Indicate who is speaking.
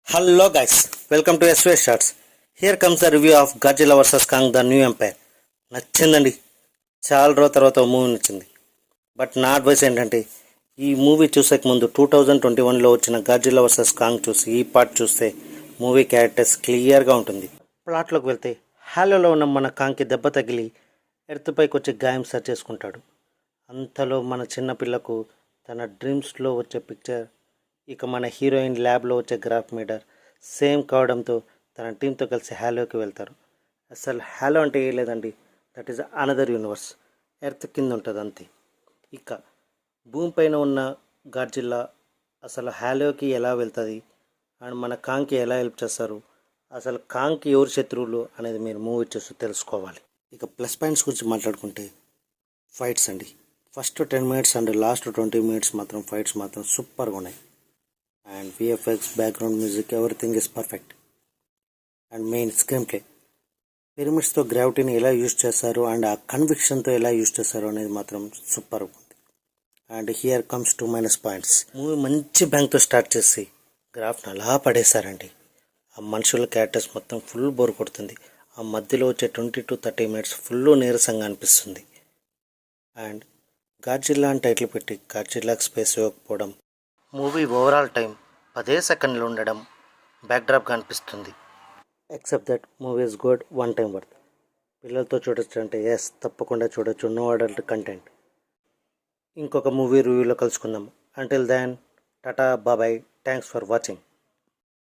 Speaker 1: Hello guys, welcome to SVS Shots. Here comes the review of Godzilla vs. Kong The New Empire. నచ్చిందండి, చాలా రోజుల తర్వాత movie నచ్చింది. But నా advice ఏంటంటే ఈ మూవీ చూసే ముందు 2021లో వచ్చిన గాడ్జిల్లా వర్సెస్ కాంగ్ చూసి ఈ పార్ట్ చూస్తే మూవీ క్యారెక్టర్స్ క్లియర్గా ఉంటుంది. ప్లాట్లోకి వెళ్తే హాలోలో ఉన్న మన కాంగ్కి దెబ్బ తగిలి ఎర్త్పైకి వచ్చి గాయం సరి చేసుకుంటాడు. అంతలో మన చిన్నపిల్లకు తన డ్రీమ్స్లో వచ్చే పిక్చర్, ఇక మన హీరోయిన్ ల్యాబ్లో వచ్చే గ్రాఫ్ మీటర్ సేమ్ కావడంతో తన టీంతో కలిసి హాలోకి వెళ్తారు. అసలు హాలో అంటే ఏం లేదండి, that is another universe. Earth కింద ఉంటుంది అంతే. ఇక భూమి పైన ఉన్న గాడ్జిల్లా అసలు హాలోకి ఎలా వెళ్తుంది అండ్ మన కాంగ్కి ఎలా హెల్ప్ చేస్తారు, అసలు కాంగ్కి ఎవరు శత్రువులు అనేది మీరు మూవీ చూసి తెలుసుకోవాలి. ఇక ప్లస్ పాయింట్స్ గురించి మాట్లాడుకుంటే ఫైట్స్ అండి. First 10 minutes and last 20 minutes మాత్రం ఫైట్స్ మాత్రం సూపర్గా ఉన్నాయి. And VFX, background music, everything is perfect. And main screen play, పిరమిడ్స్తో గ్రావిటీని ఎలా యూజ్ చేస్తారు అండ్ ఆ కన్విక్షన్తో ఎలా యూజ్ చేస్తారు అనేది మాత్రం సూపర్ ఉంది. And here comes to minus points. Movie మంచి బ్యాంక్తో స్టార్ట్ చేసి గ్రాఫ్ని అలా పడేశారండి. ఆ మనుషుల క్యారెక్టర్స్ మొత్తం ఫుల్ బోర్ కొడుతుంది. ఆ మధ్యలో వచ్చే 20 to 30 మినిట్స్ ఫుల్ నీరసంగా అనిపిస్తుంది. అండ్ గాడ్జిల్లా అని టైటిల్ పెట్టి గాడ్జిల్లాకి స్పేస్ ఇవ్వకపోవడం, మూవీ ఓవరాల్ టైం 10 సెకండ్లు ఉండడం బ్యాక్డ్రాప్గా అనిపిస్తుంది. Except that movie is good, one time worth. పిల్లలతో చూడొచ్చు అంటే ఎస్, తప్పకుండా చూడొచ్చు. No adult content. ఇంకొక మూవీ రివ్యూలో కలుసుకుందాం. అంటిల్ దెన్ టాటా, బాబాయ్, థ్యాంక్స్ ఫర్ వాచింగ్.